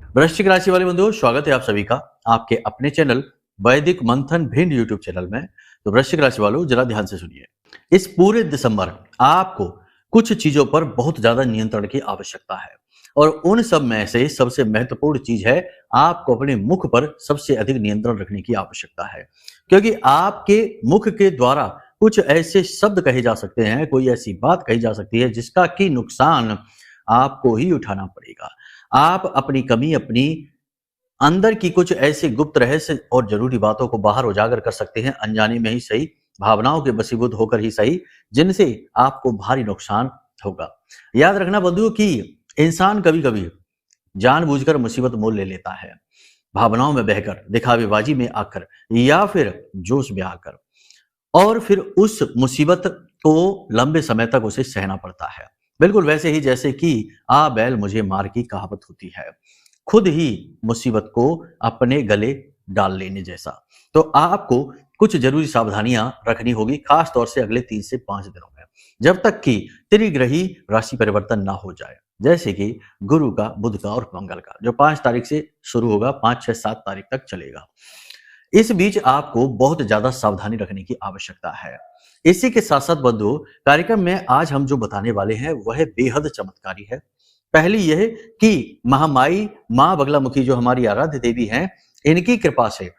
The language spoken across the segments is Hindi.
वृश्चिक राशि वाले बंधुओं, स्वागत है आप सभी का आपके अपने चैनल वैदिक मंथन भिंड यूट्यूब चैनल में। तो वृश्चिक राशि वालों, जरा ध्यान से सुनिए। इस पूरे दिसंबर आपको कुछ चीजों पर बहुत ज्यादा नियंत्रण की आवश्यकता है और उन सब में से सबसे महत्वपूर्ण चीज है आपको अपने मुख पर सबसे अधिक नियंत्रण रखने की आवश्यकता है, क्योंकि आपके मुख के द्वारा कुछ ऐसे शब्द कहे जा सकते हैं, कोई ऐसी बात कही जा सकती है जिसका कि नुकसान आपको ही उठाना पड़ेगा। आप अपनी कमी, अपनी अंदर की कुछ ऐसे गुप्त रहस्य और जरूरी बातों को बाहर उजागर कर सकते हैं, अनजाने में ही सही, भावनाओं के वशीभूत होकर ही सही, जिनसे आपको भारी नुकसान होगा। याद रखना बंधुओं कि इंसान कभी कभी जानबूझकर मुसीबत मोल ले लेता है, भावनाओं में बहकर, दिखावेबाजी में आकर या फिर जोश में आकर, और फिर उस मुसीबत को लंबे समय तक उसे सहना पड़ता है। बिल्कुल वैसे ही जैसे कि आ बैल मुझे मार की कहावत होती है, खुद ही मुसीबत को अपने गले डाल लेने जैसा। तो आपको कुछ जरूरी सावधानियां रखनी होगी, खास तौर से अगले 3 से 5 दिनों में, जब तक कि त्रिग्रही राशि परिवर्तन ना हो जाए, जैसे कि गुरु का, बुध का और मंगल का, जो 5 तारीख से शुरू होगा, 5, 6, 7 तारीख तक चलेगा। इस बीच आपको बहुत ज्यादा सावधानी रखने की आवश्यकता है। इसी के साथ साथ बंधुओं, कार्यक्रम में आज हम जो बताने वाले हैं वह बेहद चमत्कारी है। पहली यह कि महामाई मां बगलामुखी जो हमारी आराध्य देवी हैं, इनकी कृपा से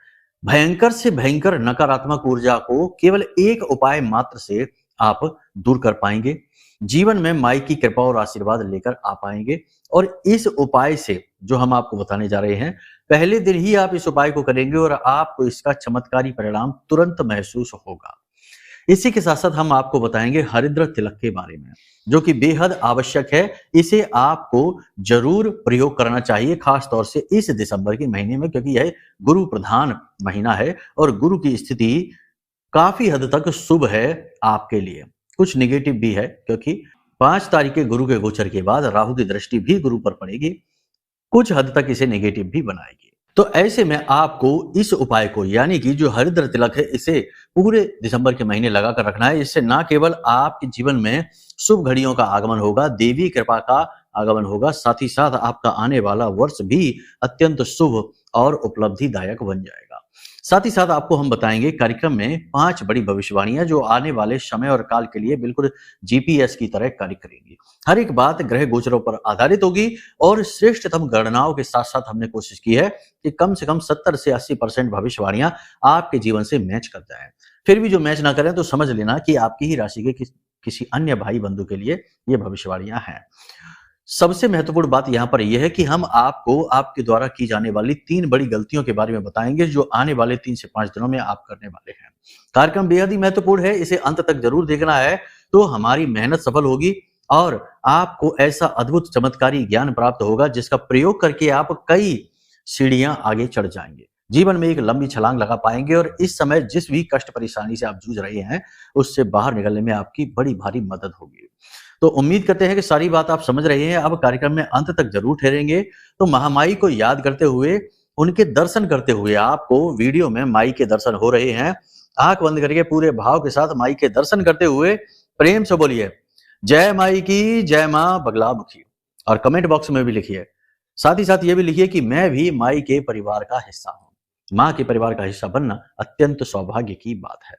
भयंकर नकारात्मक ऊर्जा को केवल एक उपाय मात्र से आप दूर कर पाएंगे। जीवन में माई की कृपा और आशीर्वाद लेकर आ पाएंगे और इस उपाय से जो हम आपको बताने जा रहे हैं, पहले दिन ही आप इस उपाय को करेंगे और आपको इसका चमत्कारी परिणाम तुरंत महसूस होगा। इसी के साथ साथ हम आपको बताएंगे हरिद्र तिलक के बारे में, जो कि बेहद आवश्यक है। इसे आपको जरूर प्रयोग करना चाहिए, खास तौर से इस दिसंबर के महीने में, क्योंकि यह गुरु प्रधान महीना है और गुरु की स्थिति काफी हद तक शुभ है आपके लिए। कुछ निगेटिव भी है, क्योंकि 5 तारीख के गुरु के गोचर के बाद राहु की दृष्टि भी गुरु पर पड़ेगी, कुछ हद तक इसे नेगेटिव भी बनाएगी। तो ऐसे में आपको इस उपाय को, यानी कि जो हरिद्र तिलक है, इसे पूरे दिसंबर के महीने लगाकर रखना है। इससे ना केवल आपके जीवन में शुभ घड़ियों का आगमन होगा, देवी कृपा का आगमन होगा, साथ ही साथ आपका आने वाला वर्ष भी अत्यंत शुभ और उपलब्धिदायक बन जाएगा। साथ ही साथ आपको हम बताएंगे कार्यक्रम में 5 बड़ी भविष्यवाणियां जो आने वाले समय और काल के लिए बिल्कुल जीपीएस की तरह कार्य करेंगी। हर एक बात ग्रह गोचरों पर आधारित होगी और श्रेष्ठतम गणनाओं के साथ साथ हमने कोशिश की है कि कम से कम 70 से 80% भविष्यवाणियां आपके जीवन से मैच कर जाएं। फिर भी जो मैच ना करें तो समझ लेना कि आपकी ही राशि के किसी अन्य भाई बंधु के लिए ये भविष्यवाणियां हैं। सबसे महत्वपूर्ण बात यहां पर यह है कि हम आपको आपके द्वारा की जाने वाली 3 बड़ी गलतियों के बारे में बताएंगे, जो आने वाले 3 से 5 दिनों में आप करने वाले हैं। कार्यक्रम बेहद ही महत्वपूर्ण है, इसे अंत तक जरूर देखना है, तो हमारी मेहनत सफल होगी और आपको ऐसा अद्भुत चमत्कारी ज्ञान प्राप्त होगा जिसका प्रयोग करके आप कई सीढ़ियां आगे चढ़ जाएंगे, जीवन में एक लंबी छलांग लगा पाएंगे और इस समय जिस भी कष्ट परेशानी से आप जूझ रहे हैं उससे बाहर निकलने में आपकी बड़ी भारी मदद होगी। तो उम्मीद करते हैं कि सारी बात आप समझ रहे हैं। अब कार्यक्रम में अंत तक जरूर ठहरेंगे। तो महामाई को याद करते हुए, उनके दर्शन करते हुए, आपको वीडियो में माई के दर्शन हो रहे हैं, आंख बंद करके पूरे भाव के साथ माई के दर्शन करते हुए प्रेम से बोलिए जय माई की, जय मां बगलामुखी, और कमेंट बॉक्स में भी लिखिए। साथ ही साथ ये भी लिखिए कि मैं भी माई के परिवार का हिस्सा हूं। मां के परिवार का हिस्सा बनना अत्यंत सौभाग्य की बात है।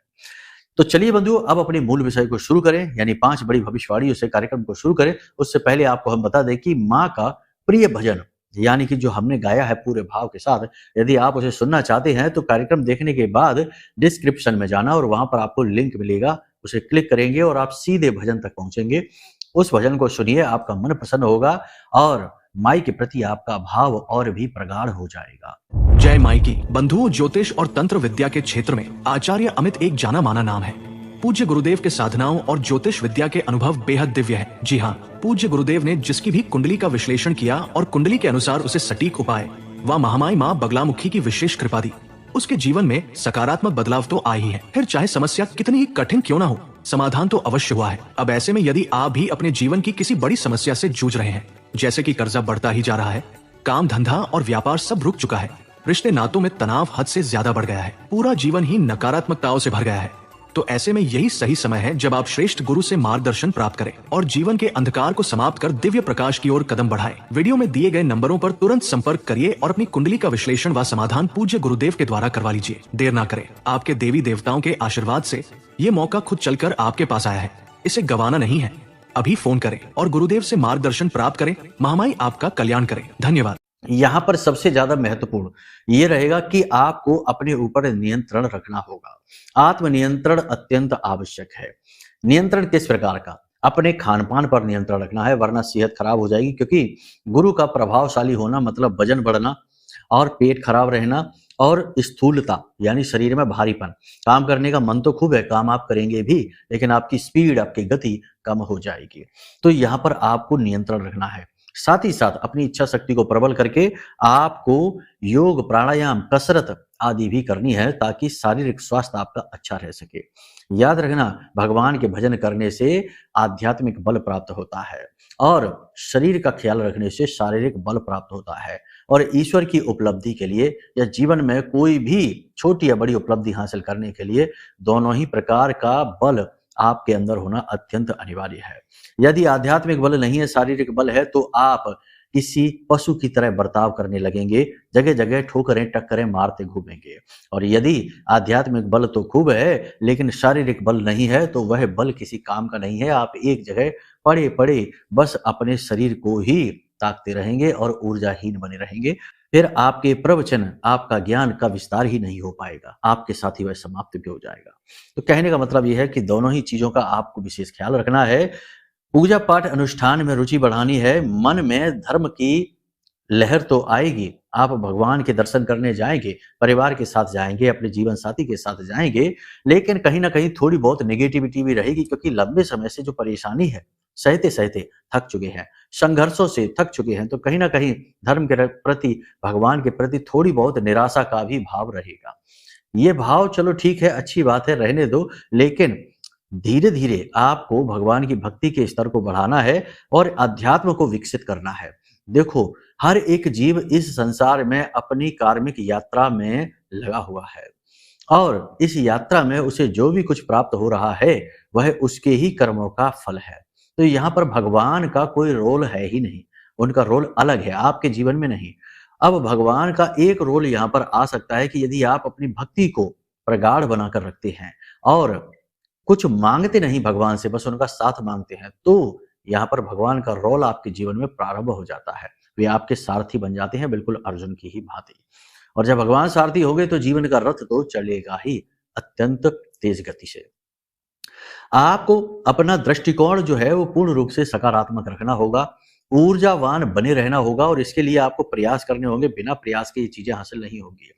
तो चलिए बंधुओं, अब अपने मूल विषय को शुरू करें, यानी 5 बड़ी भविष्यवाणियों से कार्यक्रम को शुरू करें। उससे पहले आपको हम बता दें कि मां का प्रिय भजन, यानी कि जो हमने गाया है पूरे भाव के साथ, यदि आप उसे सुनना चाहते हैं तो कार्यक्रम देखने के बाद डिस्क्रिप्शन में जाना और वहां पर आपको लिंक मिलेगा, उसे क्लिक करेंगे और आप सीधे भजन तक पहुंचेंगे। उस भजन को सुनिए, आपका मन प्रसन्न होगा और माई के प्रति आपका भाव और भी प्रगाढ़ हो जाएगा। जय माई की। बंधुओं, ज्योतिष और तंत्र विद्या के क्षेत्र में आचार्य अमित एक जाना माना नाम है। पूज्य गुरुदेव के साधनाओं और ज्योतिष विद्या के अनुभव बेहद दिव्य है। जी हाँ, पूज्य गुरुदेव ने जिसकी भी कुंडली का विश्लेषण किया और कुंडली के अनुसार उसे सटीक उपाय व महामाई मां बगलामुखी की विशेष कृपा दी, उसके जीवन में सकारात्मक बदलाव तो आ ही है। फिर चाहे समस्या कितनी ही कठिन क्यों ना हो, समाधान तो अवश्य हुआ है। अब ऐसे में यदि आप भी अपने जीवन की किसी बड़ी समस्या से जूझ रहे हैं, जैसे कि कर्जा बढ़ता ही जा रहा है, काम धंधा और व्यापार सब रुक चुका है, रिश्ते नातों में तनाव हद से ज्यादा बढ़ गया है, पूरा जीवन ही नकारात्मकताओं से भर गया है, तो ऐसे में यही सही समय है जब आप श्रेष्ठ गुरु से मार्गदर्शन प्राप्त करें और जीवन के अंधकार को समाप्त कर दिव्य प्रकाश की ओर कदम बढ़ाएं। वीडियो में दिए गए नंबरों पर तुरंत संपर्क करिए और अपनी कुंडली का विश्लेषण व समाधान पूज्य गुरुदेव के द्वारा करवा लीजिए। देर ना करें, आपके देवी देवताओं के आशीर्वाद से ये मौका खुद चलकर आपके पास आया है, इसे गंवाना नहीं है। अभी फोन करें और गुरुदेव से मार्गदर्शन प्राप्त करें। महामाई आपका कल्याण करे। धन्यवाद। यहां पर सबसे ज्यादा महत्वपूर्ण ये रहेगा कि आपको अपने ऊपर नियंत्रण रखना होगा। आत्मनियंत्रण अत्यंत आवश्यक है। नियंत्रण किस प्रकार का? अपने खान पान पर नियंत्रण रखना है, वरना सेहत खराब हो जाएगी। क्योंकि गुरु का प्रभावशाली होना मतलब वजन बढ़ना और पेट खराब रहना और स्थूलता यानी शरीर में भारीपन। काम करने का मन तो खूब है, काम आप करेंगे भी, लेकिन आपकी स्पीड, आपकी गति कम हो जाएगी। तो यहाँ पर आपको नियंत्रण रखना है। साथ ही साथ अपनी इच्छा शक्ति को प्रबल करके आपको योग, प्राणायाम, कसरत आदि भी करनी है ताकि शारीरिक स्वास्थ्य आपका अच्छा रह सके। याद रखना, भगवान के भजन करने से आध्यात्मिक बल प्राप्त होता है और शरीर का ख्याल रखने से शारीरिक बल प्राप्त होता है। और ईश्वर की उपलब्धि के लिए या जीवन में कोई भी छोटी या बड़ी उपलब्धि हासिल करने के लिए दोनों ही प्रकार का बल आपके अंदर होना अत्यंत अनिवार्य है। यदि आध्यात्मिक बल नहीं है, शारीरिक बल है, तो आप किसी पशु की तरह बर्ताव करने लगेंगे, जगह जगह ठोकरें टक्करें मारते घूमेंगे। और यदि आध्यात्मिक बल तो खूब है लेकिन शारीरिक बल नहीं है, तो वह बल किसी काम का नहीं है। आप एक जगह पड़े पड़े बस अपने शरीर को ही ताकते रहेंगे और ऊर्जाहीन बने रहेंगे। फिर आपके प्रवचन, आपका ज्ञान का विस्तार ही नहीं हो पाएगा, आपके साथ ही वह समाप्त भी हो जाएगा। तो कहने का मतलब यह है कि दोनों ही चीजों का आपको विशेष ख्याल रखना है। पूजा पाठ अनुष्ठान में रुचि बढ़ानी है। मन में धर्म की लहर तो आएगी, आप भगवान के दर्शन करने जाएंगे, परिवार के साथ जाएंगे, अपने जीवन साथी के साथ जाएंगे, लेकिन कहीं ना कहीं थोड़ी बहुत नेगेटिविटी भी रहेगी। क्योंकि लंबे समय से जो परेशानी है, सहते सहते थक चुके हैं, संघर्षों से थक चुके हैं, तो कहीं ना कहीं धर्म के प्रति, भगवान के प्रति थोड़ी बहुत निराशा का भी भाव रहेगा। ये भाव चलो ठीक है, अच्छी बात है, रहने दो, लेकिन धीरे धीरे आपको भगवान की भक्ति के स्तर को बढ़ाना है और अध्यात्म को विकसित करना है। देखो, हर एक जीव इस संसार में अपनी कार्मिक यात्रा में लगा हुआ है और इस यात्रा में उसे जो भी कुछ प्राप्त हो रहा है वह उसके ही कर्मों का फल है। तो यहाँ पर भगवान का कोई रोल है ही नहीं, उनका रोल अलग है, आपके जीवन में नहीं। अब भगवान का एक रोल यहाँ पर आ सकता है कि यदि आप अपनी भक्ति को प्रगाढ़ बनाकर रखते हैं और कुछ मांगते नहीं भगवान से, बस उनका साथ मांगते हैं, तो यहाँ पर भगवान का रोल आपके जीवन में प्रारंभ हो जाता है। वे आपके सारथी बन जाते हैं, बिल्कुल अर्जुन की ही भांति। और जब भगवान सारथी हो गए तो जीवन का रथ तो चलेगा ही अत्यंत तेज गति से। आपको अपना दृष्टिकोण जो है वो पूर्ण रूप से सकारात्मक रखना होगा, ऊर्जावान बने रहना होगा और इसके लिए आपको प्रयास करने होंगे। बिना प्रयास के ये चीजें हासिल नहीं होंगी।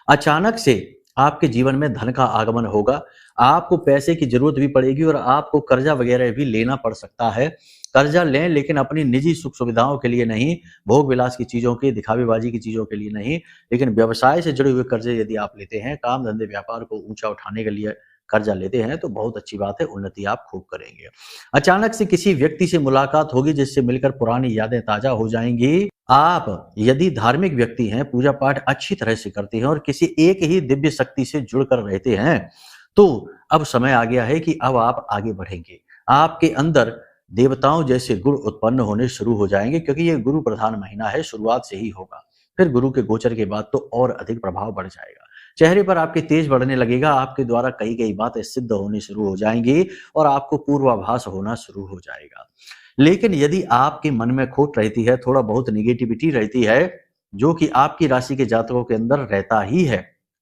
अचानक से आपके जीवन में धन का आगमन होगा, आपको पैसे की जरूरत भी पड़ेगी और आपको कर्जा वगैरह भी लेना पड़ सकता है। कर्जा लें, लेकिन अपनी निजी सुख सुविधाओं के लिए नहीं, भोग विलास की चीजों के, दिखावेबाजी की चीजों के लिए नहीं, लेकिन व्यवसाय से जुड़े हुए कर्जे यदि आप लेते हैं, काम धंधे व्यापार को ऊंचा उठाने के लिए कर्जा लेते हैं, तो बहुत अच्छी बात है, उन्नति आप खूब करेंगे। अचानक से किसी व्यक्ति से मुलाकात होगी जिससे मिलकर पुरानी यादें ताजा हो जाएंगी। आप यदि धार्मिक व्यक्ति हैं, पूजा पाठ अच्छी तरह से करते हैं और किसी एक ही दिव्य शक्ति से जुड़कर रहते हैं, तो अब समय आ गया है कि अब आप आगे बढ़ेंगे। आपके अंदर देवताओं जैसे गुण उत्पन्न होने शुरू हो जाएंगे, क्योंकि ये गुरु प्रधान महीना है, शुरुआत से ही होगा। फिर गुरु के गोचर के बाद तो और अधिक प्रभाव बढ़ जाएगा। चेहरे पर आपके तेज बढ़ने लगेगा, आपके द्वारा कही गई बातें सिद्ध होनी शुरू हो जाएंगी और आपको पूर्वाभास होना शुरू हो जाएगा। लेकिन यदि आपके मन में खोट रहती है, थोड़ा बहुत निगेटिविटी रहती है, जो कि आपकी राशि के जातकों के अंदर रहता ही है,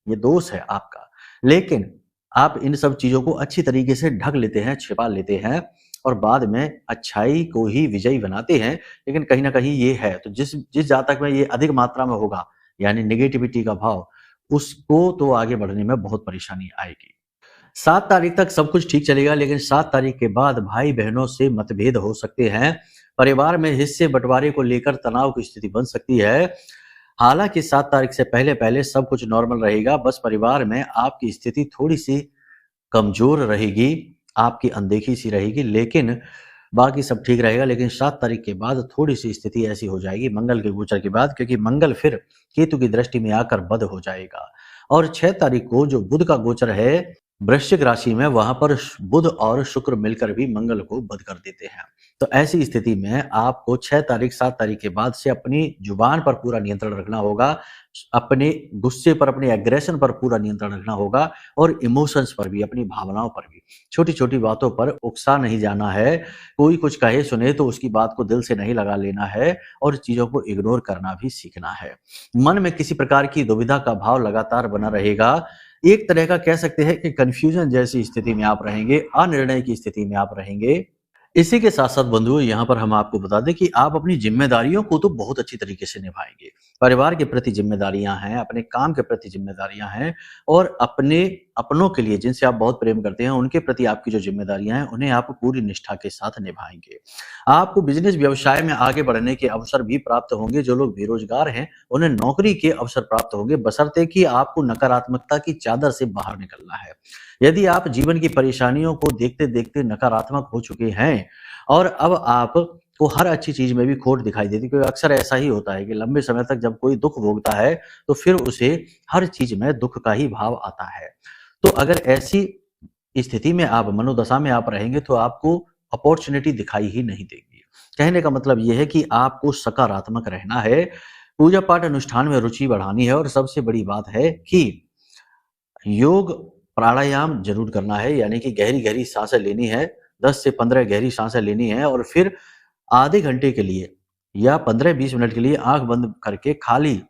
ये दोष है आपका, लेकिन आप इन सब चीजों को अच्छी तरीके से ढक लेते हैं, छिपा लेते हैं और बाद में अच्छाई को ही विजयी बनाते हैं। लेकिन कहीं ना कहीं ये है, तो जिस जातक में ये अधिक मात्रा में होगा, यानी निगेटिविटी का भाव, उसको तो आगे बढ़ने में बहुत परेशानी आएगी। 7 तारीख तक सब कुछ ठीक चलेगा, लेकिन 7 तारीख के बाद भाई बहनों से मतभेद हो सकते हैं। परिवार में हिस्से बंटवारे को लेकर तनाव की स्थिति बन सकती है। हालांकि 7 तारीख से पहले पहले सब कुछ नॉर्मल रहेगा, बस परिवार में आपकी स्थिति थोड़ी सी कमजोर रहेगी, आपकी अनदेखी सी रहेगी, लेकिन बाकी सब ठीक रहेगा। लेकिन 7 तारीख के बाद थोड़ी सी स्थिति ऐसी हो जाएगी मंगल के गोचर के बाद, क्योंकि मंगल फिर केतु की दृष्टि में आकर बद हो जाएगा। और 6 तारीख को जो बुध का गोचर है वृश्चिक राशि में वहां पर बुध और शुक्र मिलकर भी मंगल को बद कर देते हैं। तो ऐसी स्थिति में आपको 6 तारीख 7 तारीख के बाद से अपनी जुबान पर पूरा नियंत्रण रखना होगा, अपने गुस्से पर, अपने एग्रेशन पर पूरा नियंत्रण रखना होगा और इमोशंस पर भी, अपनी भावनाओं पर भी। छोटी छोटी बातों पर उकसा नहीं जाना है। कोई कुछ कहे सुने तो उसकी बात को दिल से नहीं लगा लेना है और चीजों को इग्नोर करना भी सीखना है। मन में किसी प्रकार की दुविधा का भाव लगातार बना रहेगा। एक तरह का कह सकते हैं कि कंफ्यूजन जैसी स्थिति में आप रहेंगे, अनिर्णय की स्थिति में आप रहेंगे। इसी के साथ-साथ बंधुओं, यहाँ पर हम आपको बता दें कि आप अपनी ज़िम्मेदारियों को तो बहुत अच्छी तरीके से निभाएँगे। परिवार के प्रति ज़िम्मेदारियाँ हैं, अपने काम के प्रति ज़िम्मेदारियाँ हैं और अपने अपनों के लिए, जिनसे आप बहुत प्रेम करते हैं, उनके प्रति आपकी जो ज़िम्मेदारियाँ हैं, उन्हें आप पूरी निष्ठा के साथ निभाएँगे। आपको बिज़नेस व्यवसाय में आगे बढ़ने के अवसर भी प्राप्त होंगे। जो लोग बेरोज़गार हैं, उन्हें नौकरी के अवसर प्राप्त होंगे, बशर्ते कि आपको नकारात्मकता की चादर से बाहर निकलना है। यदि आप जीवन की परेशानियों को देखते-देखते नकारात्मक हो चुके हैं और अब आपको हर अच्छी चीज़ में भी खोट दिखाई देती है, क्योंकि अक्सर ऐसा ही होता है कि लंबे समय तक जब कोई दुःख भोगता है, तो फिर उसे हर चीज़ में दुःख का ही भाव आता है। तो अगर ऐसी स्थिति में आप, मनोदशा में आप रहेंगे, तो आपको अपॉर्च्युनिटी दिखाई ही नहीं देगी। कहने का मतलब ये है कि आपको सकारात्मक रहना है, पूजा-पाठ अनुष्ठान में रुचि बढ़ानी है और सबसे बड़ी बात है कि योग प्राणायाम ज़रूर करना है, यानी कि गहरी-गहरी साँसें लेनी है, 10 से 15 गहरी साँसें लेनी है और फिर आधे घंटे के लिए या 15-20 मिनट के लिए आँख बंद करके खाली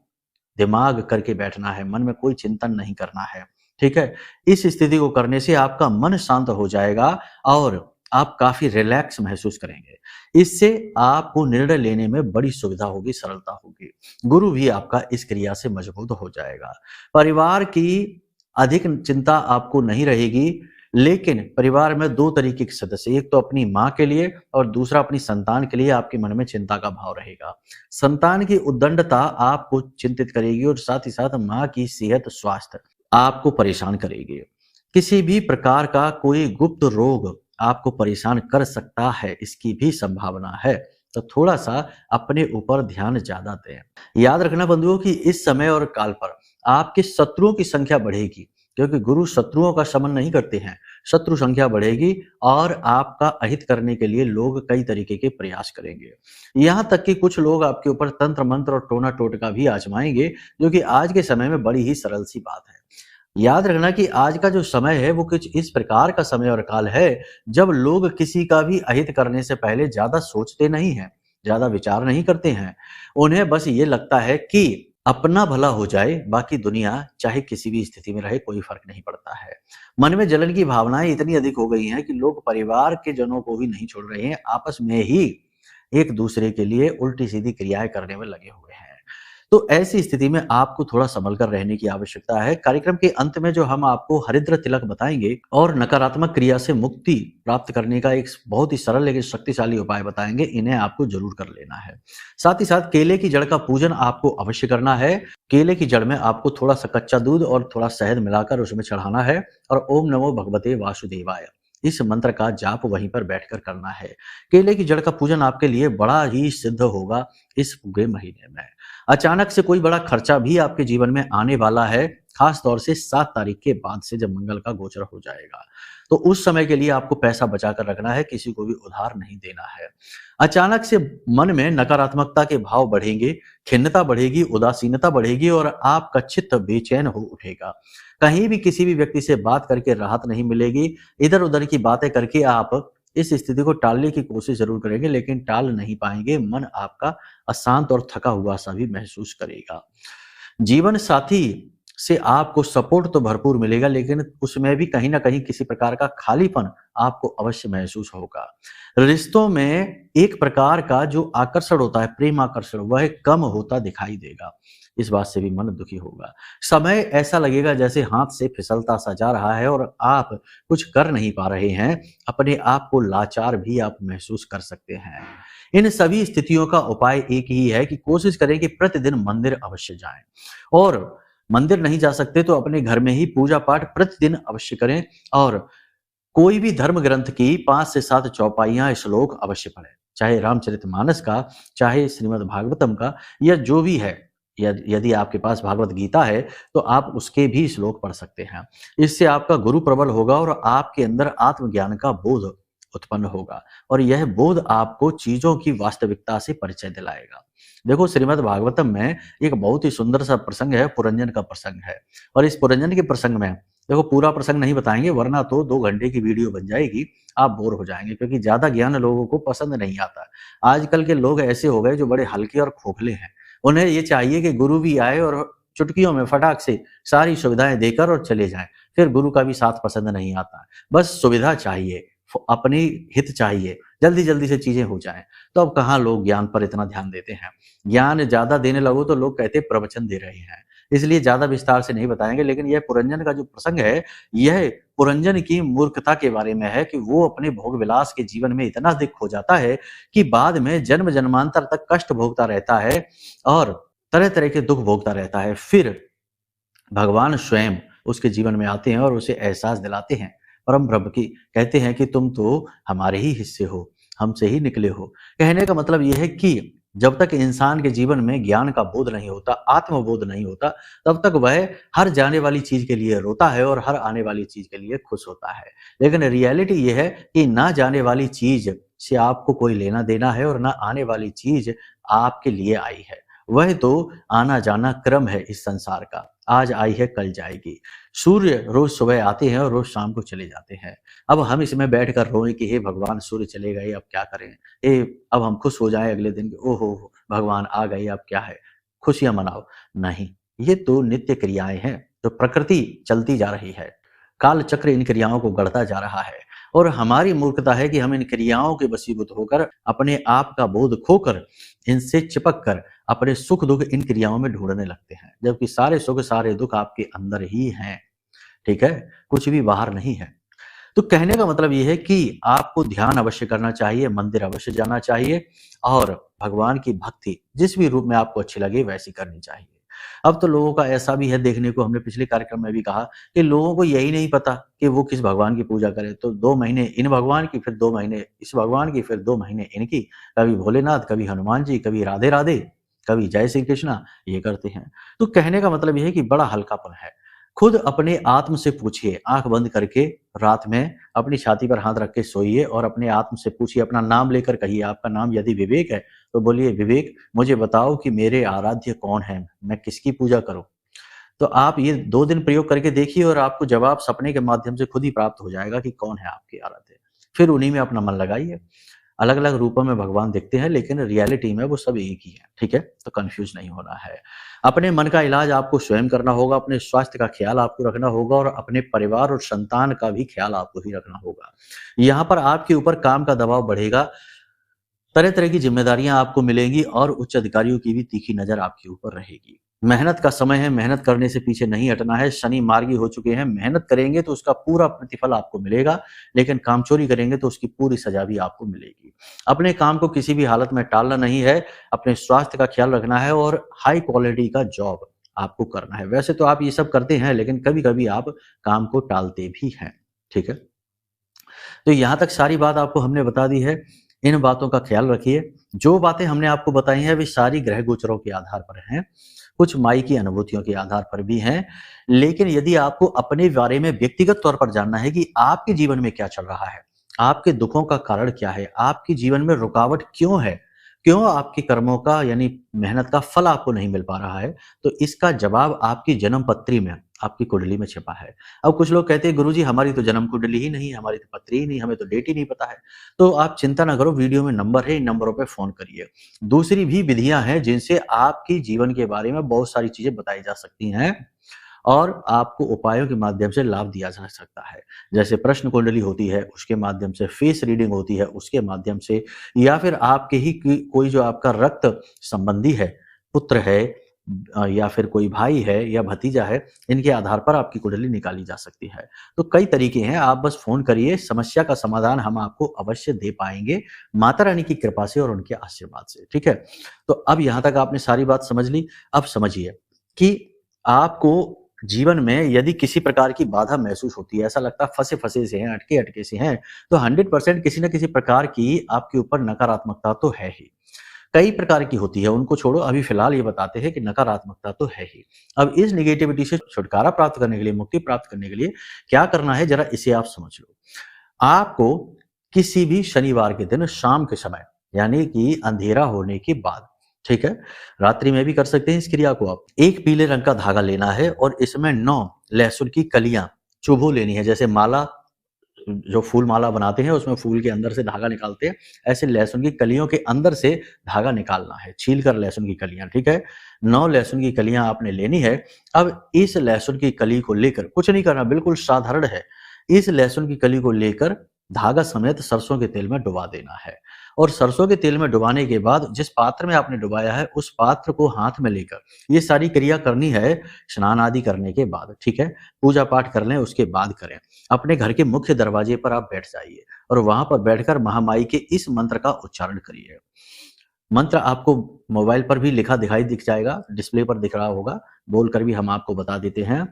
दिमाग करके बैठना है, मन में कोई चिंतन नहीं करना है, ठीक है? इस स्थिति को करने से आपका मन शांत हो जाएगा और आप काफ़ी रिलैक्स महसूस करेंगे। इससे आपको निर्णय लेने में बड़ी सुविधा होगी, सरलता होगी। गुरु भी आपका इस क्रिया से मजबूत हो जाएगा। परिवार की अधिक चिंता आपको नहीं रहेगी, लेकिन परिवार में 2 तरीके के सदस्य, एक तो अपनी माँ के लिए और दूसरा अपनी संतान के लिए आपके मन में चिंता का भाव रहेगा। संतान की उद्दंडता आपको चिंतित करेगी और साथ ही साथ माँ की सेहत, स्वास्थ्य आपको परेशान करेगी। किसी भी प्रकार का कोई गुप्त रोग आपको परेशान कर सकता है, इसकी भी संभावना है। तो थोड़ा-सा अपने ऊपर ध्यान ज़्यादा दें। याद रखना बंधुओं कि इस समय और काल पर आपके शत्रुओं की संख्या बढ़ेगी, क्योंकि गुरु शत्रुओं का शमन नहीं करते हैं। शत्रु संख्या बढ़ेगी और आपका अहित करने के लिए लोग कई तरीके के प्रयास करेंगे। यहाँ तक कि कुछ लोग आपके ऊपर तंत्र मंत्र और टोना टोटका भी आजमाएंगे, जो कि आज के समय में बड़ी ही सरल सी बात है। याद रखना कि आज का जो समय है वो कुछ इस प्रकार का समय और काल है, जब लोग किसी का भी अहित करने से पहले ज्यादा सोचते नहीं हैं, ज्यादा विचार नहीं करते हैं। उन्हें बस ये लगता है कि अपना भला हो जाए, बाकी दुनिया चाहे किसी भी स्थिति में रहे, कोई फर्क नहीं पड़ता है। मन में जलन की भावनाएं इतनी अधिक हो गई हैं कि लोग परिवार के जनों को भी नहीं छोड़ रहे हैं, आपस में ही एक दूसरे के लिए उल्टी सीधी क्रियाएं करने में लगे हुए हैं। तो ऐसी स्थिति में आपको थोड़ा संभल कर रहने की आवश्यकता है। कार्यक्रम के अंत में जो हम आपको हरिद्र तिलक बताएंगे और नकारात्मक क्रिया से मुक्ति प्राप्त करने का एक बहुत ही सरल लेकिन शक्तिशाली उपाय बताएंगे, इन्हें आपको जरूर कर लेना है। साथ ही साथ केले की जड़ का पूजन आपको अवश्य करना है। केले की जड़ में आपको थोड़ा सा कच्चा दूध और थोड़ा शहद मिलाकर उसमें चढ़ाना है और ओम नमो भगवते वासुदेवाय इस मंत्र का जाप वहीं पर बैठकर करना है। केले की जड़ का पूजन आपके लिए बड़ा ही सिद्ध होगा इस पूरे महीने में। अचानक से कोई बड़ा खर्चा भी आपके जीवन में आने वाला है, खास तौर से 7 तारीख के बाद से, जब मंगल का गोचर हो जाएगा। तो उस समय के लिए आपको पैसा बचा कर रखना है, किसी को भी उधार नहीं देना है। अचानक से मन में नकारात्मकता के भाव बढ़ेंगे, खिन्नता बढ़ेगी, उदासीनता बढ़ेगी और आपका चित्त बेचैन हो उठेगा। कहीं भी किसी भी व्यक्ति से बात करके राहत नहीं मिलेगी। इधर उधर की बातें करके आप इस स्थिति को टालने की कोशिश जरूर करेंगे, लेकिन टाल नहीं पाएंगे। मन आपका अशांत और थका हुआ सा भी महसूस करेगा। जीवन साथी से आपको सपोर्ट तो भरपूर मिलेगा, लेकिन उसमें भी कहीं ना कहीं किसी प्रकार का खालीपन आपको अवश्य महसूस होगा। रिश्तों में एक प्रकार का जो आकर्षण होता है, प्रेम आकर्षण, वह कम होता दिखाई देगा। इस बात से भी मन दुखी होगा। समय ऐसा लगेगा जैसे हाथ से फिसलता सा जा रहा है और आप कुछ कर नहीं पा रहे हैं। अपने आप को लाचार भी आप महसूस कर सकते हैं। इन सभी स्थितियों का उपाय एक ही है कि कोशिश करें कि प्रतिदिन मंदिर अवश्य जाएं, और मंदिर नहीं जा सकते तो अपने घर में ही पूजा पाठ प्रतिदिन अवश्य करें और कोई भी धर्म ग्रंथ की 5 से 7 चौपाइयां, श्लोक अवश्य पढ़ें, चाहे रामचरितमानस का, चाहे श्रीमद् भागवतम का, या जो भी है, यदि आपके पास भागवत गीता है तो आप उसके भी श्लोक पढ़ सकते हैं। इससे आपका गुरु प्रबल होगा और आपके अंदर आत्मज्ञान का बोध उत्पन्न होगा और यह बोध आपको चीजों की वास्तविकता से परिचय दिलाएगा। देखो, श्रीमद् भागवतम में एक बहुत ही सुंदर सा प्रसंग है, पुरंजन का प्रसंग है। और इस पुरंजन के प्रसंग में देखो, पूरा प्रसंग नहीं बताएंगे वरना तो 2 घंटे की वीडियो बन जाएगी, आप बोर हो जाएंगे, क्योंकि ज्यादा ज्ञान लोगों को पसंद नहीं आता। आजकल के लोग ऐसे हो गए जो बड़े हल्के और खोखले हैं। उन्हें ये चाहिए कि गुरु भी आए और चुटकियों में फटाक से सारी सुविधाएं देकर और चले जाएं। फिर गुरु का भी साथ पसंद नहीं आता, बस सुविधा चाहिए, अपनी हित चाहिए, जल्दी जल्दी से चीजें हो जाएं। तो अब कहाँ लोग ज्ञान पर इतना ध्यान देते हैं। ज्ञान ज्यादा देने लगो तो लोग कहते प्रवचन दे रहे हैं, इसलिए ज्यादा विस्तार से नहीं बताएंगे। लेकिन यह पुरंजन का जो प्रसंग है, यह पुरंजन की मूर्खता के बारे में है कि वो अपने भोग विलास के जीवन में इतना अधिक खो जाता है कि बाद में जन्म जन्मांतर तक कष्ट भोगता रहता है और तरह तरह के दुख भोगता रहता है। फिर भगवान स्वयं उसके जीवन में आते हैं और उसे एहसास दिलाते हैं, परम ब्रह्म की, कहते हैं कि तुम तो हमारे ही हिस्से हो, हमसे ही निकले हो। कहने का मतलब यह है कि जब तक इंसान के जीवन में ज्ञान का बोध नहीं होता, आत्मबोध नहीं होता, तब तक वह हर जाने वाली चीज के लिए रोता है और हर आने वाली चीज के लिए खुश होता है। लेकिन रियलिटी यह है कि ना जाने वाली चीज से आपको कोई लेना देना है और ना आने वाली चीज आपके लिए आई है। वह तो आना जाना क्रम है इस संसार का, आज आई है कल जाएगी। सूर्य रोज सुबह आते हैं और रोज शाम को चले जाते हैं। अब हम इसमें बैठकर रोएं कि हे भगवान, सूर्य चले गए, अब क्या करें। अब हम खुश हो जाएं अगले दिन, ओहो भगवान आ गए, अब क्या है, खुशियां मनाओ। नहीं, ये तो नित्य क्रियाएं हैं, तो प्रकृति चलती जा रही है, काल चक्र इन क्रियाओं को गढ़ता जा रहा है। और हमारी मूर्खता है कि हम इन क्रियाओं के वशीभूत होकर, अपने आप का बोध खोकर, इनसे चिपक कर अपने सुख दुख इन क्रियाओं में ढूंढने लगते हैं, जबकि सारे सुख सारे दुख आपके अंदर ही हैं। ठीक है, कुछ भी बाहर नहीं है। तो कहने का मतलब यह है कि आपको ध्यान अवश्य करना चाहिए, मंदिर अवश्य जाना चाहिए और भगवान की भक्ति जिस भी रूप में आपको अच्छी लगे वैसी करनी चाहिए। अब तो लोगों का ऐसा भी है देखने को, हमने पिछले कार्यक्रम में भी कहा कि लोगों को यही नहीं पता कि वो किस भगवान की पूजा करें। तो 2 महीने इन भगवान की, फिर 2 महीने इस भगवान की, फिर 2 महीने इनकी, कभी भोलेनाथ, कभी हनुमान जी, कभी राधे राधे, कभी जय श्री कृष्णा, ये करते हैं। तो कहने का मतलब यह है कि बड़ा हल्कापन है। खुद अपने आत्म से पूछिए, आंख बंद करके रात में अपनी छाती पर हाथ रख के सोइए और अपने आत्म से पूछिए, अपना नाम लेकर कहिए, आपका नाम यदि विवेक है तो बोलिए, विवेक मुझे बताओ कि मेरे आराध्य कौन है, मैं किसकी पूजा करूं। तो आप ये 2 दिन प्रयोग करके देखिए और आपको जवाब सपने के माध्यम से खुद ही प्राप्त हो जाएगा कि कौन है आपके आराध्य। फिर उन्हीं में अपना मन लगाइए। अलग अलग रूपों में भगवान दिखते हैं, लेकिन रियलिटी में वो सब एक ही है। ठीक है, तो कंफ्यूज नहीं होना है। अपने मन का इलाज आपको स्वयं करना होगा, अपने स्वास्थ्य का ख्याल आपको रखना होगा और अपने परिवार और संतान का भी ख्याल आपको ही रखना होगा। यहाँ पर आपके ऊपर काम का दबाव बढ़ेगा, तरह तरह की जिम्मेदारियां आपको मिलेंगी और उच्च अधिकारियों की भी तीखी नजर आपके ऊपर रहेगी। मेहनत का समय है, मेहनत करने से पीछे नहीं हटना है। शनि मार्गी हो चुके हैं, मेहनत करेंगे तो उसका पूरा प्रतिफल आपको मिलेगा, लेकिन कामचोरी करेंगे तो उसकी पूरी सजा भी आपको मिलेगी। अपने काम को किसी भी हालत में टालना नहीं है, अपने स्वास्थ्य का ख्याल रखना है और हाई क्वालिटी का जॉब आपको करना है। वैसे तो आप ये सब करते हैं, लेकिन कभी कभी आप काम को टालते भी हैं। ठीक है, तो यहां तक सारी बात आपको हमने बता दी है। इन बातों का ख्याल रखिए। जो बातें हमने आपको बताई हैं वे सारी ग्रह गोचरों के आधार पर हैं, कुछ माई की अनुभूतियों के आधार पर भी हैं। लेकिन यदि आपको अपने बारे में व्यक्तिगत तौर पर जानना है कि आपके जीवन में क्या चल रहा है, आपके दुखों का कारण क्या है, आपके जीवन में रुकावट क्यों है, क्यों आपके कर्मों का यानी मेहनत का फल आपको नहीं मिल पा रहा है, तो इसका जवाब आपकी जन्म पत्री में, आपकी कुंडली में छिपा है। अब कुछ लोग कहते हैं गुरुजी हमारी तो जन्म कुंडली ही नहीं, हमारी तो पत्री ही नहीं, हमें तो डेट ही नहीं पता है। तो आप चिंता ना करो, वीडियो में नंबर है, इन नंबरों पे फोन करिए। दूसरी भी विधियां हैं जिनसे आपकी जीवन के बारे में बहुत सारी चीजें बताई जा सकती हैं और आपको उपायों के माध्यम से लाभ दिया जा सकता है। जैसे प्रश्न कुंडली होती है, उसके माध्यम से फेस रीडिंग होती है, उसके माध्यम से, या फिर आपके ही कोई जो आपका रक्त संबंधी है, पुत्र है या फिर कोई भाई है या भतीजा है, इनके आधार पर आपकी कुंडली निकाली जा सकती है। तो कई तरीके हैं, आप बस फोन करिए, समस्या का समाधान हम आपको अवश्य दे पाएंगे, माता रानी की कृपा से और उनके आशीर्वाद से। ठीक है, तो अब यहां तक आपने सारी बात समझ ली। अब समझिए कि आपको जीवन में यदि किसी प्रकार की बाधा महसूस होती है, ऐसा लगता है फंसे फंसे से हैं, अटके अटके से हैं, तो 100% किसी न किसी प्रकार की आपके ऊपर नकारात्मकता तो है ही। कई प्रकार की होती है, उनको छोड़ो, अभी फिलहाल ये बताते हैं कि नकारात्मकता तो है ही। अब इस नेगेटिविटी से छुटकारा प्राप्त करने के लिए, मुक्ति प्राप्त करने के लिए क्या करना है, जरा इसे आप समझ लो। आपको किसी भी शनिवार के दिन शाम के समय, यानी कि अंधेरा होने के बाद, ठीक है, रात्रि में भी कर सकते हैं इस क्रिया को आप, एक पीले रंग का धागा लेना है और इसमें 9 लहसुन की कलियां चुभो लेनी है। जैसे माला, जो फूल माला बनाते हैं उसमें फूल के अंदर से धागा निकालते हैं, ऐसे लहसुन की कलियों के अंदर से धागा निकालना है, छील कर लहसुन की कलियां, ठीक है। 9 लहसुन की कलियां आपने लेनी है। अब इस लहसुन की कली को लेकर कुछ नहीं करना, बिल्कुल साधारण है। इस लहसुन की कली को लेकर धागा समेत सरसों के तेल में डुबा देना है और सरसों के तेल में डुबाने के बाद जिस पात्र में आपने डुबाया है उस पात्र को हाथ में लेकर ये सारी क्रिया करनी है स्नान आदि करने के बाद, ठीक है। पूजा पाठ कर लें उसके बाद करें। अपने घर के मुख्य दरवाजे पर आप बैठ जाइए और वहां पर बैठकर महामाई के इस मंत्र का उच्चारण करिए। मंत्र आपको मोबाइल पर भी लिखा दिखाई दिख जाएगा, डिस्प्ले पर दिख रहा होगा, बोलकर भी हम आपको बता देते हैं।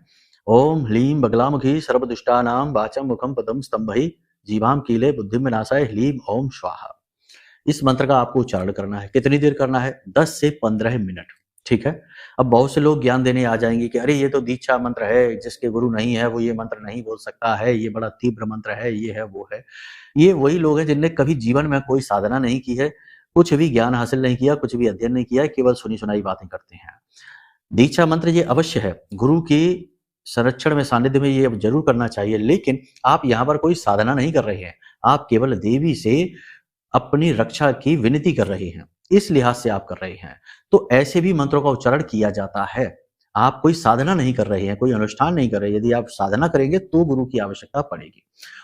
ओम ह्लीम बगलामुखी सर्वदुष्टानां वाचम मुखम पदम स्तंभहि जीवाम कीले बुद्धिम विनाशाय ह्लीम ओम स्वाहा। इस मंत्र का आपको उच्चारण करना है। कितनी देर करना है? 10 से 15 मिनट, ठीक है। अब बहुत से लोग ज्ञान देने आ जाएंगे कि अरे ये तो दीक्षा मंत्र है, जिसके गुरु नहीं है वो ये मंत्र नहीं बोल सकता है, ये बड़ा तीव्र मंत्र है, ये है वो है। ये वही लोग हैं जिनने कभी जीवन में कोई साधना नहीं की है, कुछ भी ज्ञान हासिल नहीं किया, कुछ भी अध्ययन नहीं किया, केवल सुनी सुनाई बातें करते हैं। दीक्षा मंत्र ये अवश्य है, गुरु की संरक्षण में, सानिध्य में ये जरूर करना चाहिए, लेकिन आप यहाँ पर कोई साधना नहीं कर रहे हैं, आप केवल देवी से अपनी रक्षा की विनती कर रहे हैं, इस लिहाज से आप कर रहे हैं। तो ऐसे भी मंत्रों का उच्चारण किया जाता है। आप कोई साधना नहीं कर रहे हैं, कोई अनुष्ठान नहीं कर रहे। यदि आप साधना करेंगे तो गुरु की आवश्यकता पड़ेगी।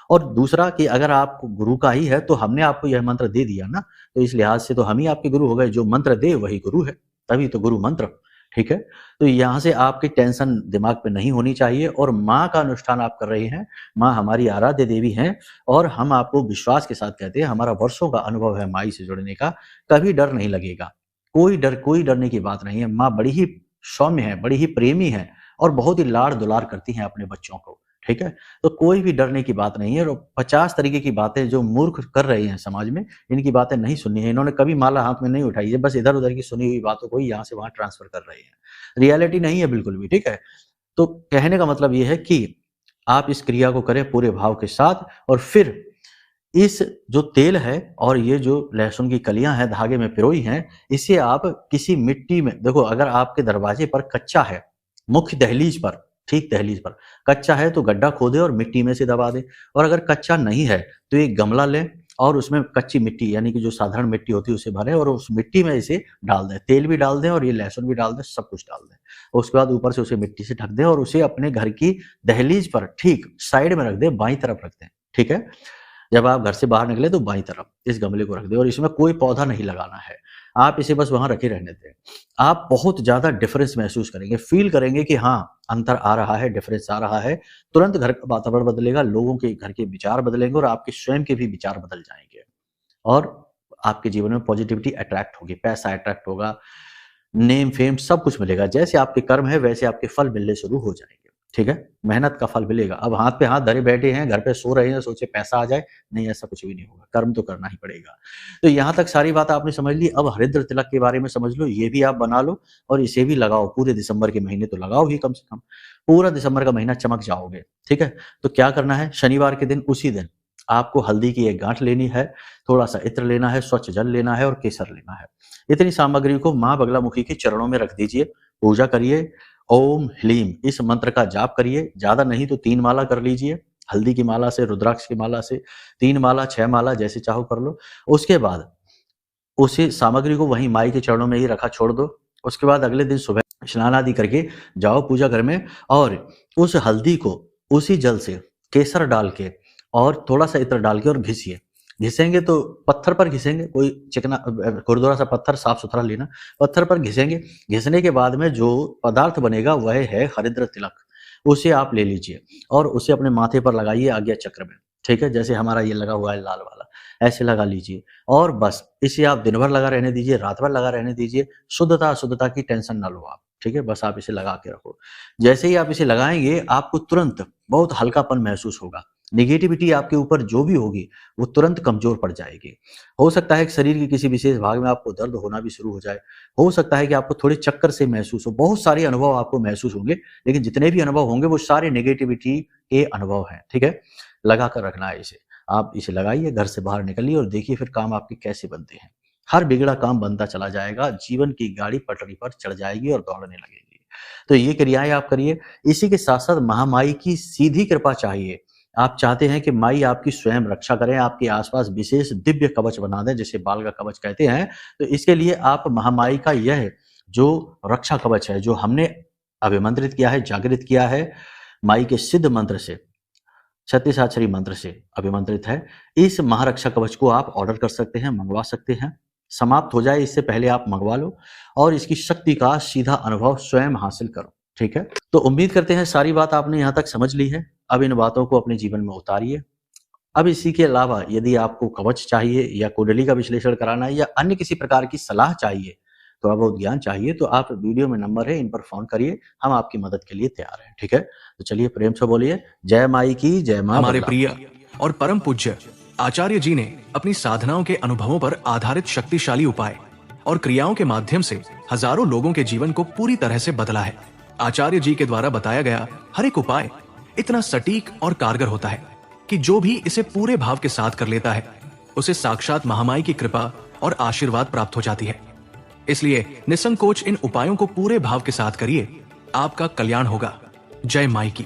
और दूसरा कि अगर आप गुरु का ही है तो हमने आपको यह मंत्र दे दिया ना, तो इस लिहाज से तो हम ही आपके गुरु हो गए। जो मंत्र दे वही गुरु है, तभी तो गुरु मंत्र, ठीक है। तो यहाँ से आपकी टेंशन दिमाग पे नहीं होनी चाहिए। और माँ का अनुष्ठान आप कर रहे हैं, माँ हमारी आराध्य देवी हैं और हम आपको विश्वास के साथ कहते हैं, हमारा वर्षों का अनुभव है माई से जुड़ने का, कभी डर नहीं लगेगा। कोई डरने की बात नहीं है। माँ बड़ी ही सौम्य है, बड़ी ही प्रेमी है और बहुत ही लाड़ दुलार करती हैं अपने बच्चों को, ठीक है। तो कोई भी डरने की बात नहीं है। और 50 तरीके की बातें जो मूर्ख कर रहे हैं समाज में, इनकी बातें नहीं सुननी है। इन्होंने कभी माला हाथ में नहीं उठाई है, बस इधर उधर की सुनी हुई बातों को ही यहाँ से वहां ट्रांसफर कर रहे हैं। रियलिटी नहीं है बिल्कुल भी, ठीक है। तो कहने का मतलब ये है कि आप इस क्रिया को करें पूरे भाव के साथ और फिर इस जो तेल है और ये जो लहसुन की कलियां हैं धागे में पिरोई हैं, इसे आप किसी मिट्टी में, देखो अगर आपके दरवाजे पर कच्चा है, मुख्य दहलीज पर, ठीक दहलीज पर कच्चा है तो गड्ढा खोदे और मिट्टी में से दबा दे। और अगर कच्चा नहीं है तो एक गमला लें और उसमें कच्ची मिट्टी यानी कि जो साधारण मिट्टी होती है उसे भरें और उस मिट्टी में इसे डाल दें। तेल भी डाल दें और ये लहसुन भी डाल दें, सब कुछ डाल दें। उसके बाद ऊपर से उसे मिट्टी से ढक दें और उसे अपने घर की दहलीज पर ठीक साइड में रख दें, बाईं तरफ रख दें, ठीक है। जब आप घर से बाहर निकले तो बाईं तरफ इस गमले को रख दें और इसमें कोई पौधा नहीं लगाना है। आप इसे बस वहां रखे रहने दें। आप बहुत ज्यादा डिफरेंस महसूस करेंगे, फील करेंगे कि हाँ अंतर आ रहा है, डिफरेंस आ रहा है। तुरंत घर का वातावरण बदलेगा, लोगों के घर के विचार बदलेंगे और आपके स्वयं के भी विचार बदल जाएंगे और आपके जीवन में पॉजिटिविटी अट्रैक्ट होगी, पैसा अट्रैक्ट होगा, नेम फेम सब कुछ मिलेगा। जैसे आपके कर्म है वैसे आपके फल मिलने शुरू हो जाएंगे, ठीक है। मेहनत का फल मिलेगा। अब हाथ पे हाथ धरे बैठे हैं, घर पे सो रहे हैं, सोचे पैसा आ जाए, नहीं, ऐसा कुछ भी नहीं होगा। कर्म तो करना ही पड़ेगा। तो यहाँ तक सारी बात आपने समझ ली। अब हरिद्र तिलक के बारे में समझ लो, ये भी आप बना लो और इसे भी लगाओ। पूरे दिसंबर के महीने तो लगाओ ही, कम से कम पूरा दिसंबर का महीना चमक जाओगे, ठीक है। तो क्या करना है, शनिवार के दिन उसी दिन आपको हल्दी की एक गांठ लेनी है, थोड़ा सा इत्र लेना है, स्वच्छ जल लेना है और केसर लेना है। इतनी सामग्री को माँ बगलामुखी के चरणों में रख दीजिए, पूजा करिए, ओम ह्लीम इस मंत्र का जाप करिए। ज्यादा नहीं तो 3 माला कर लीजिए, हल्दी की माला से, रुद्राक्ष की माला से 3 माला 6 माला जैसे चाहो कर लो। उसके बाद उसी सामग्री को वहीं माई के चरणों में ही रखा छोड़ दो। उसके बाद अगले दिन सुबह स्नान आदि करके जाओ पूजा घर में और उस हल्दी को उसी जल से केसर डाल के और थोड़ा सा इत्र डाल के और घिसिए। घिसेंगे तो पत्थर पर घिसेंगे, कोई चिकना खुरदुरा सा पत्थर साफ सुथरा लेना, पत्थर पर घिसेंगे। घिसने के बाद में जो पदार्थ बनेगा वह है हरिद्र तिलक। उसे आप ले लीजिए और उसे अपने माथे पर लगाइए आज्ञा चक्र में, ठीक है। जैसे हमारा ये लगा हुआ है लाल वाला, ऐसे लगा लीजिए और बस इसे आप दिन भर लगा रहने दीजिए, रात भर लगा रहने दीजिए। शुद्धता अशुद्धता की टेंशन ना लो आप, ठीक है। बस आप इसे लगा के रखो। जैसे ही आप इसे लगाएंगे आपको तुरंत बहुत हल्कापन महसूस होगा, नेगेटिविटी आपके ऊपर जो भी होगी वो तुरंत कमजोर पड़ जाएगी। हो सकता है कि शरीर के किसी विशेष भाग में आपको दर्द होना भी शुरू हो जाए, हो सकता है कि आपको थोड़े चक्कर से महसूस हो, बहुत सारे अनुभव आपको महसूस होंगे, लेकिन जितने भी अनुभव होंगे वो सारे नेगेटिविटी के अनुभव हैं। ठीक है, लगा कर रखना है इसे। आप इसे लगाइए, घर से बाहर निकलिए और देखिए फिर काम आपके कैसे बनते हैं। हर बिगड़ा काम बनता चला जाएगा, जीवन की गाड़ी पटरी पर चढ़ जाएगी और दौड़ने लगेगी। तो ये क्रियाएं आप करिए। इसी के साथ साथ महामाई की सीधी कृपा चाहिए। आप चाहते हैं कि माई आपकी स्वयं रक्षा करें, आपके आसपास विशेष दिव्य कवच बना दें, जिसे बाल का कवच कहते हैं। तो इसके लिए आप महामाई का यह जो रक्षा कवच है, जो हमने अभिमंत्रित किया है, जागृत किया है, माई के सिद्ध मंत्र से, 36 मंत्र से अभिमंत्रित है, इस महारक्षा कवच को आप ऑर्डर कर सकते हैं, मंगवा सकते हैं। समाप्त हो जाए इससे पहले आप मंगवा लो और इसकी शक्ति का सीधा अनुभव स्वयं हासिल करो। ठीक है, तो उम्मीद करते हैं सारी बात आपने यहाँ तक समझ ली है। अब इन बातों को अपने जीवन में उतारिए। अब इसी के अलावा यदि आपको कवच चाहिए या कुंडली का विश्लेषण कराना है या अन्य किसी प्रकार की सलाह चाहिए, थोड़ा बहुत ज्ञान चाहिए, तो आप वीडियो में नंबर है, इन पर फोन करिए, हम आपकी मदद के लिए तैयार हैं। ठीक है, तो चलिए प्रेम से बोलिए जय माई की जय मां। हमारे प्रिय और परम पूज्य आचार्य जी ने अपनी साधनाओं के अनुभवों पर आधारित शक्तिशाली उपाय और क्रियाओं के माध्यम से हजारों लोगों के जीवन को पूरी तरह से बदला है। आचार्य जी के द्वारा बताया गया हर एक उपाय इतना सटीक और कारगर होता है कि जो भी इसे पूरे भाव के साथ कर लेता है उसे साक्षात महामाई की कृपा और आशीर्वाद प्राप्त हो जाती है। इसलिए निसंकोच इन उपायों को पूरे भाव के साथ करिए, आपका कल्याण होगा। जय माई की।